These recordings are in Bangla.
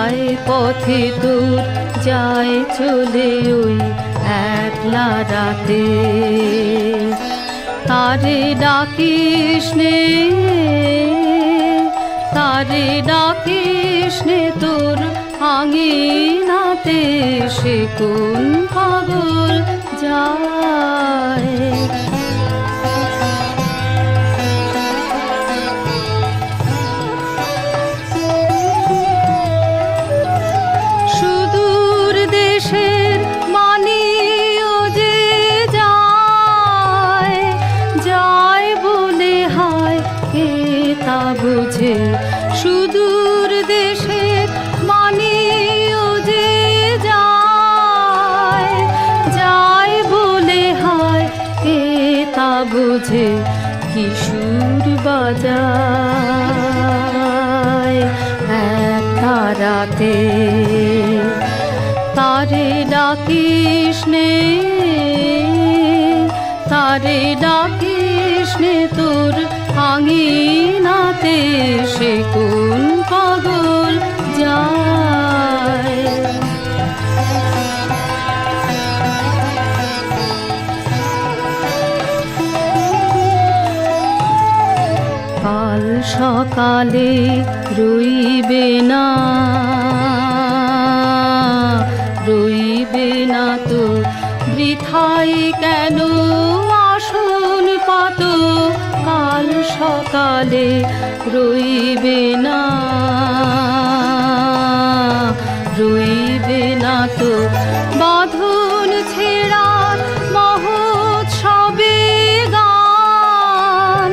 যায় পথে তোর, যায় চলে ওই একলা রাতে। তারে ডাকিস নে, তারে ডাকিস নে তোর আঙিনাতে, সে কোন পাগল যায়। সুদূর দেশের মানিও যে যায়, যায় বলে হায় কে তা বুঝে। সুদূর দেশের মানিও যে যায়, যায় বলে হায় কে তা বুঝে। কিশোর বাজায় এক তারাতে, তারে ডাকিস নে, তারে ডাকিস নে তোর আঙিনাতে, সে কোন পাগল যায়। কাল সকালে রইবে না, রইবে না তো বৃথাই কেন আসন পাত। কাল সকালে রইবে না, রইবে না তো বাঁধন ছেঁড়া মহোৎসবে গান।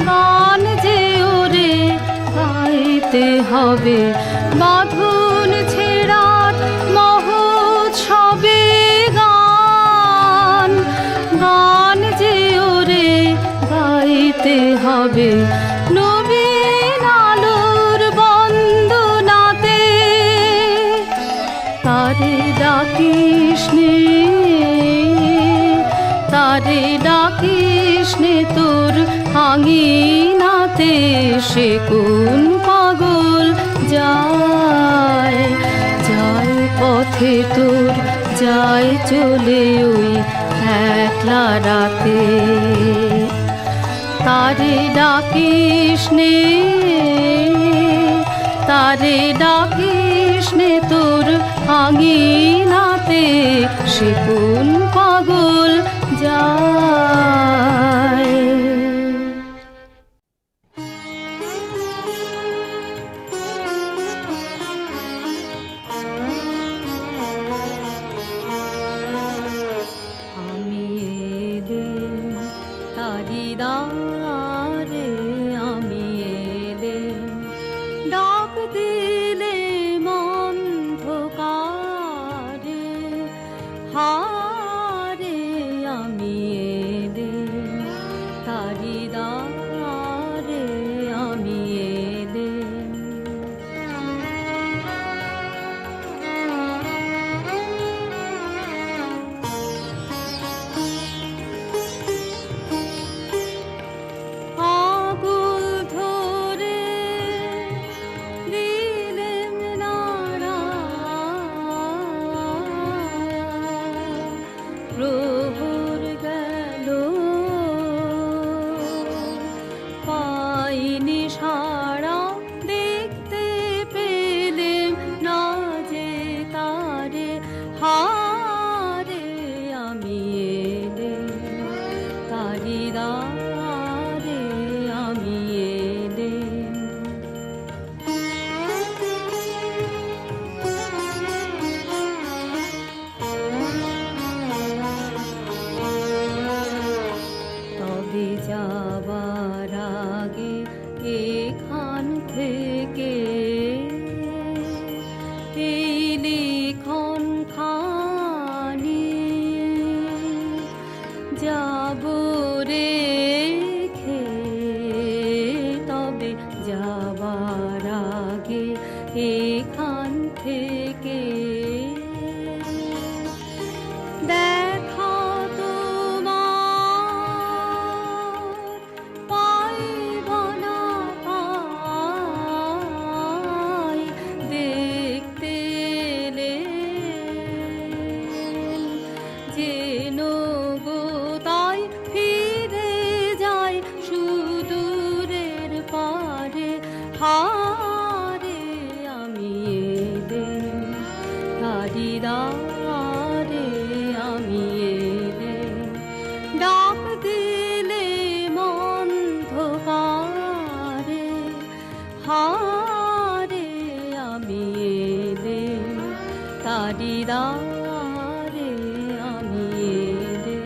গান যে ওরে গাইতে হবে, বাঁধন ছেঁড়া মহোৎসবে গান। গান যে ওরে গাইতে হবে, নবীন আলোর বন্দনাতে। তারে ডাকিস নে, তারে ডাকিস নে তোর আঙিনাতে, সে কোন পাগল যায়। যায় পথে তোর, যায় চলে ওই একলা রাতে। তারে ডাকিস নে, তারে ডাকিস নে তোর আঙিনাতে, সে কোন পাগল যায়। আমি এলেম তারি দ্বারে, আমি এলেম ডাক দিলে অন্ধকারে। হারে আমি এলেম তারি দ্বারে, আমি এলেম। আগুল ধরে দিলেন নাড়া, প্রহর গেল পাইনি সাড়া, দেখতে পেলেম না যে তারে। হারে আমি এলেম তারি দ্বারে, আমি এলেম। তবে যাবার আগে এখান থেকে এই লিখন খানি যাব রেখে। তবে যাবার আগে এখান থেকে দেখা তোমার পাইব না পাই, দেখ বাড়িদারে আমি এলে।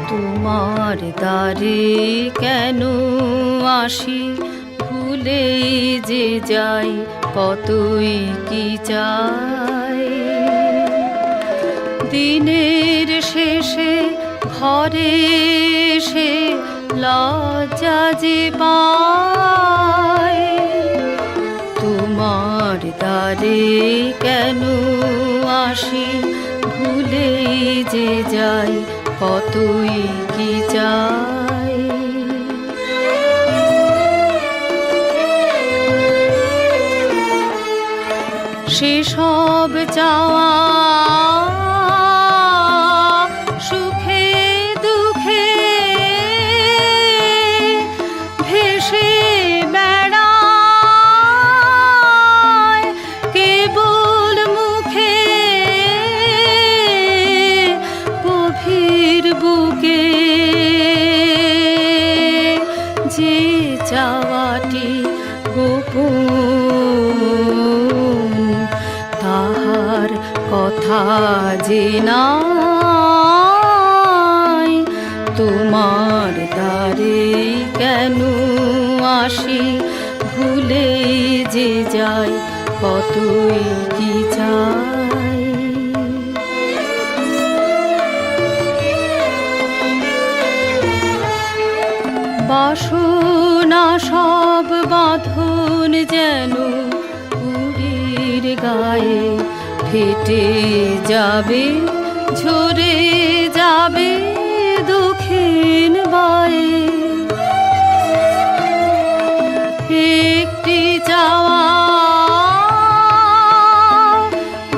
তোমার দ্বারে কেন আসি, ভুলেই যে যাই কতই কি চাই। দিনের শেষে ঘরে এসে লজ্জা যে পাই। তোমার দ্বারে কেন আসি, ভুলেই যে যাই কতই কি চাই। সেসব চাওয়া সুখে দুঃখে ভেসে বেড়ায় কেবল মুখে, গভীর বুকে যে চাওয়াটি গোপন, তাহার কথা যে নাই। তোমার দ্বারে কেন আসি, ভুলেই যে যাই কতই কি চাই। বাসনা সব বাঁধন যেন উড়ির গায়ে ফেটে যাবে, ঝরে যাবে দক্ষিণ বায়ে। একটি চাওয়া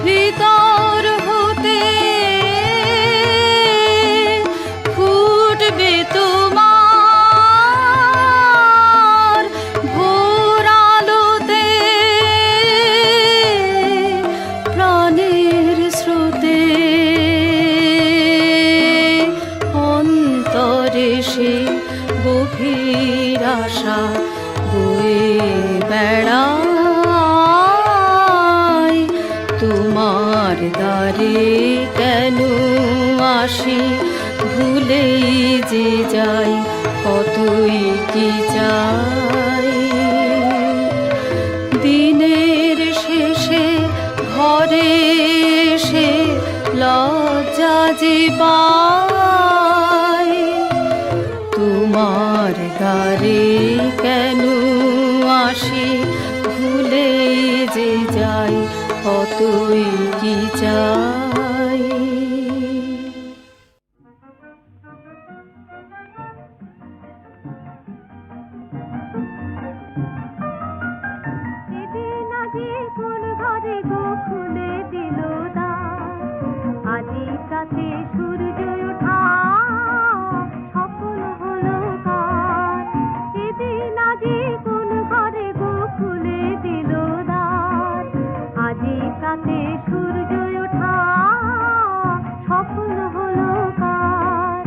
ভিতর হতে ফুটবে তোমার ভোর আলোতে, প্রাণের স্রোতে অন্তরে সে গভীর আশা বয়ে বেড়ায়। তোমার দ্বারে কেন আসি, ভুলেই যে যাই কতই কি চাই। দিনের শেষে ঘরে এসে লজ্জা যে পাই। তোমার দ্বারে কেন আসি, ভুলেই যে যাই কতই কি চাই। এদিন আজি কোন ঘরে গো খুলে দিল দ্বার, আজি রাতে সূর্য ওঠা সফল হলো কার। এদিন আজি কোন ঘরে গো খুলে দিল দ্বার, আজি রাতে সূর্য ওঠা সফল হলো কার।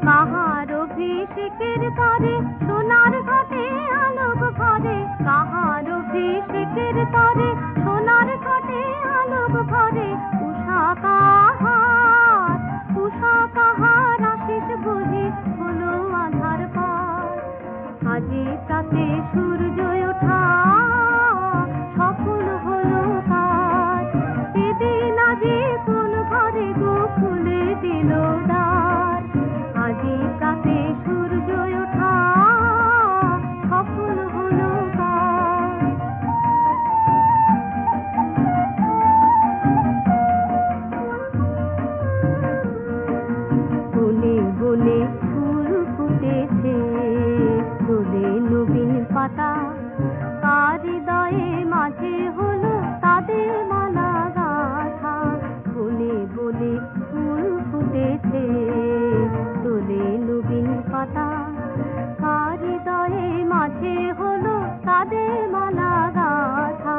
কাহার অভিষেকের তরে সোনার ঘটে আলোক ভরে, কাহার অভিষেকের তরে সোনার ঘটে আলোক ভরে। উষা কাহার আশিস বুঝি হলো আধার পার, আজি তাতে সূর্য ওঠা সফল হলো কার। এদিন আজি কোন ঘরে গো খুলে দিল দ্বার, আজি তাতে সূর্য ওঠা সফল হলো কার। বনে বনে ফুল ফুটেছে, দোলে নবীন পাতা, কার হৃদয়ে মাঝে হলো তাদের মালা গাথা। বনে বনে ফুল ফুটেছে, দোলে নবীন পাতা, কার হৃদয়ে মাঝে হলো তাদের মালা গাথা।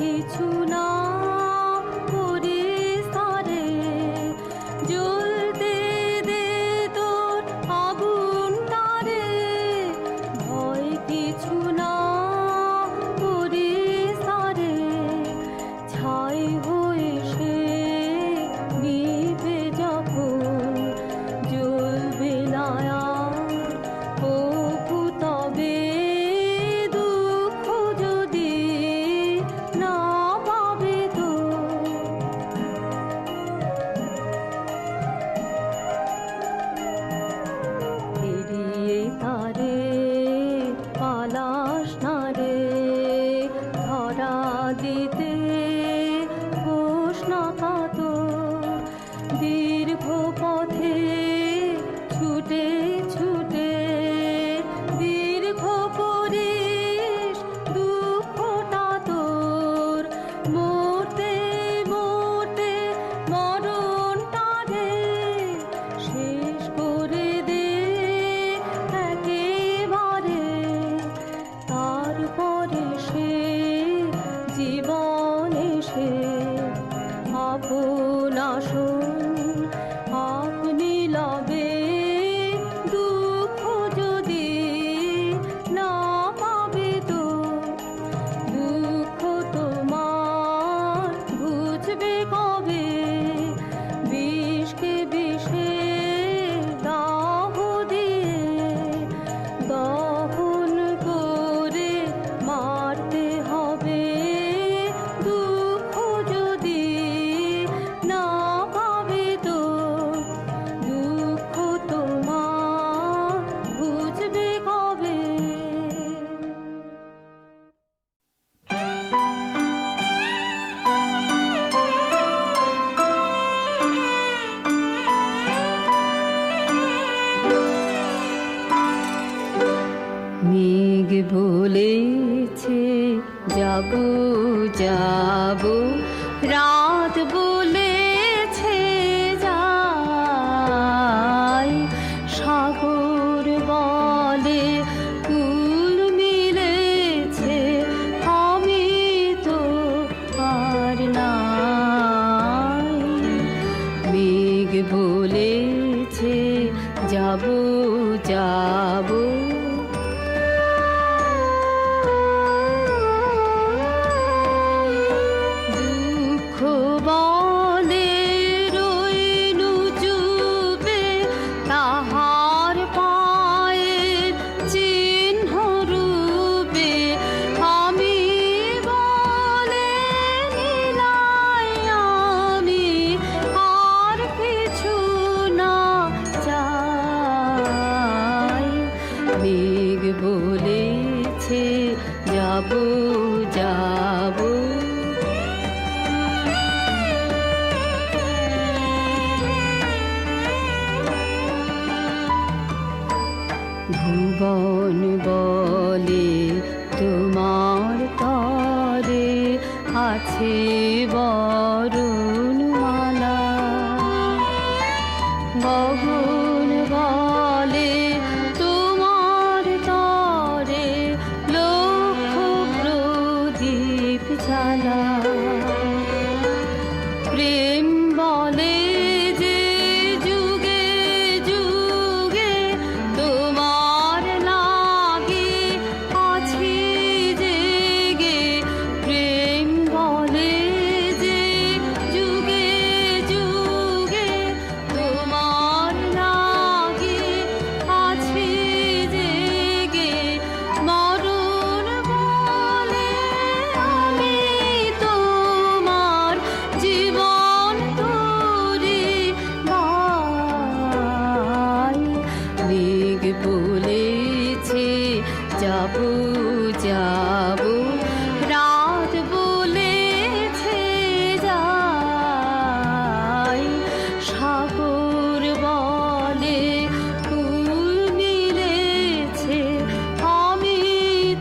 কিছু না পরিসরে, জ্বলতে দে তোর আগুনটারে, ভয় কিছু না পরিসরে, ছাই হয়ে সে নিভে যখন, জ্বলবে না আর প্রভু তবে, দুঃখ যদি না পাবে তো। এড়িয়ে তারে পালাস না রে, ধরা দিতে হোস না কাতর, দীর্ঘ পথে ছুটে ছুটে দীর্ঘ করিস দুঃখটা তোর, মরতে মরতে মরণটারে শেষ করে দে একেবারে, তারপরে সে জীবন এসে আপন আসন আপনি লবে, দুঃখ যদি না পাবে তো। দুঃখ তোমার বুঝবে কবে, বিষকে বিষে দাহ দিয়ে দহন করে মারতে হবে, দুঃখ যদি না পাবে তো। দুঃখ তোমার বুঝবে কবে। মেঘ বলেছে যাব যাব, রাত বলেছে যাই, সাগর বলে কুল মিলেছে, আমি তো আর নাই। মেঘ বলেছে যাব যাব, দুঃখ বলে রইনু চুপে, তাহার পায়ের চিহ্ন রূপে, আমি বলে নিলাই আমি আর কিছু না চাই। মেঘ বলেছে যাব যাব, ভুবন বলে তোমার তরে আছে বরণমালা, গগন বলে তোমার তরে লক্ষ প্রদীপ জ্বালা, প্রেম বলে যে যুগে যুগে তোমার লাগে আছি জেগে, প্রেম বলে যে যুগে যুগে তোমার লাগে আছি জেগে, মরণ বলে আমি তোমার জীবন তোরে গাই। মেঘ বলেছে যাব যাব, রাত বলেছে যাই, সাগর বলে কুল মিলেছে, আমি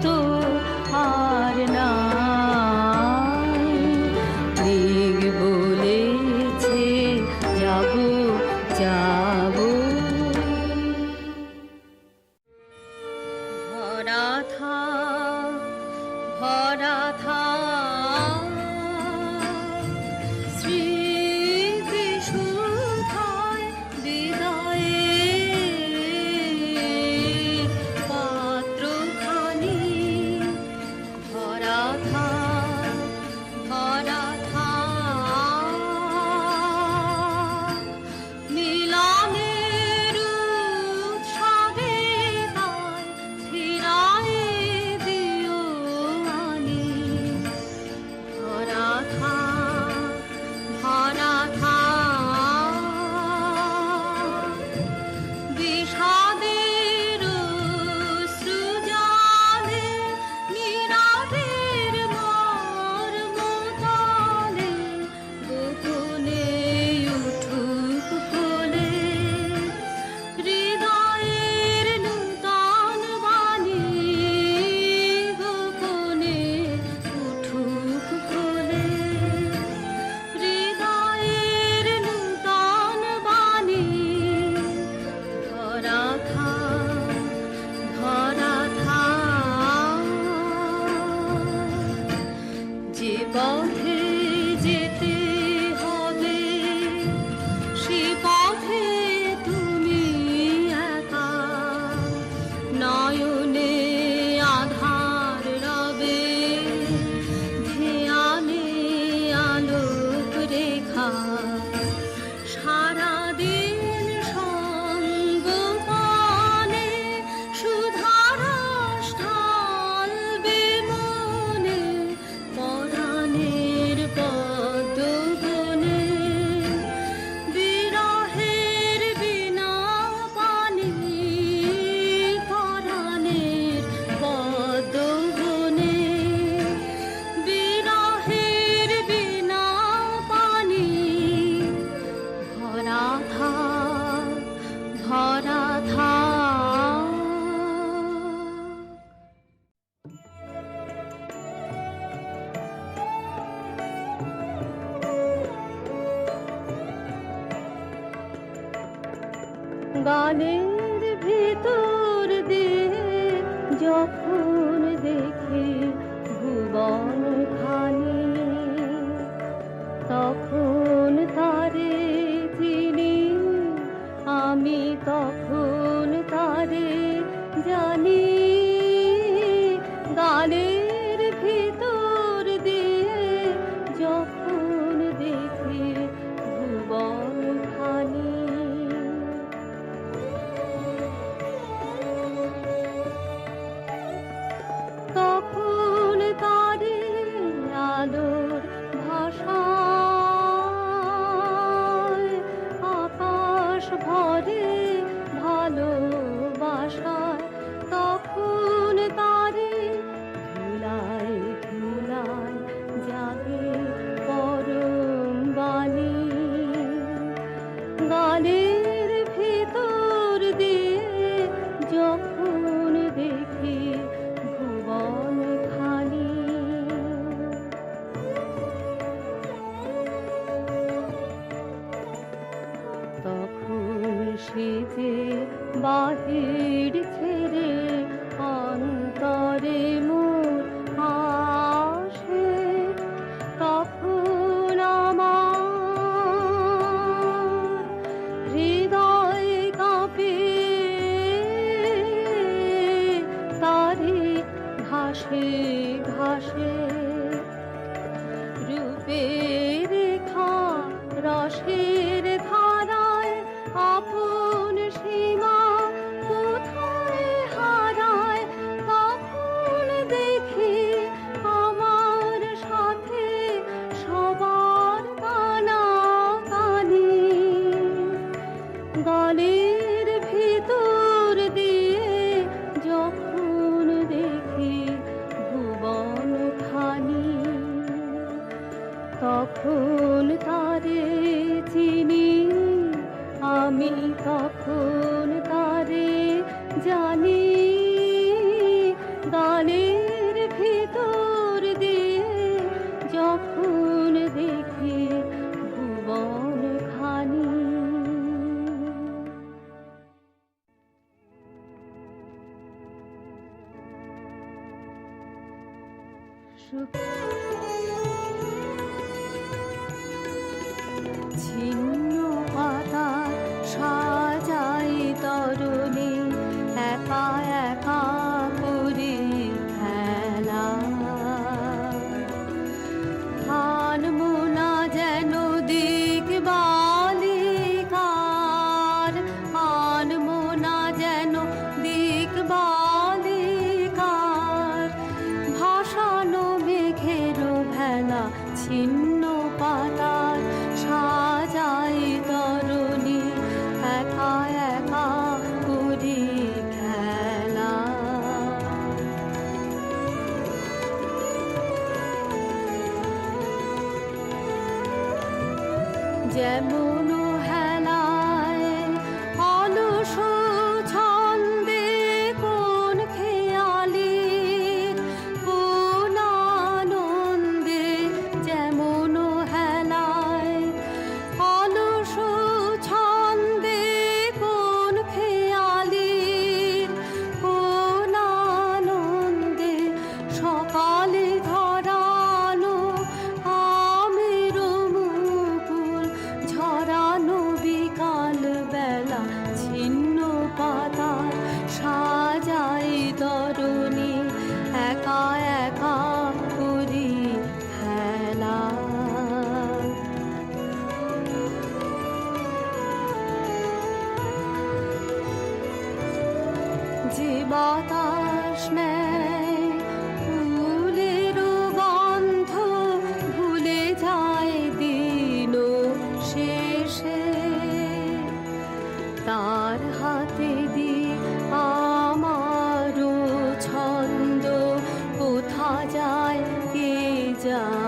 তো আর নাই। মেঘ বলেছে যাব যাব, ভরা থাক গানের ভিতর দিয়ে যখন দেখি ভুবন খানি, তখন তারে চিনি আমি, তখন তারে জানি। গানের ভিতর দিয়ে যখন দেখি ভুবন খানি, তখন তারে আলোর ভাষায় আকাশ ভরে ভালোবাসায়, তখন তারে ধুলায় ধুলায় জাগে পরম বাণী। গানের ভিতর দিয়ে যখন দেখি ভুবন খানি, তখন সে যে বাহির ছেড়ে অন্তরে মোর আসে, তখন আমার হৃদয় কাঁপে তারে ঘাসে ঘাসে। রূপের রেখা রসের ধারায় আপন সীমা কোথায় হারায়, তখন দেখি আমার সাথে সবার কানা কানি। গানের ভিতর দিয়ে যখন দেখি ভুবন খানি, তখন তারে চিনি আমি, তখন তারে জানি। গানের ভিতর দিয়ে যখন দেখি ভুবন খানি। ছিন্ন পাতা সাজাই তরুণী, একা একা করি খেলা। আনমোনা যেন দিক বালিকার, আনমোনা যেন দিক বালিকার। ভাসানো মেঘের ভেলা ছিন্ন পাতার সাজাই তরুণী, একা একা করি খেলা। যেমন হেলায় অলস ছন্দে কোন খেয়ালির কোন আনন্দে, যেমন হেলায় অলস ছন্দে কোন খেয়ালির কোন আনন্দে। সকালে ধরানো আমের মুকুল, ঝরানো বিকাল বেলা ছিন্ন পাতার সাজাই তরুণী, একা একা করি খেলা। যে বাতাস নেয় ফুলের গন্ধ ভুলে যায় দিন শেষে, তার হাতে দি আমারও ছন্দ কোথা যায় কে যায়।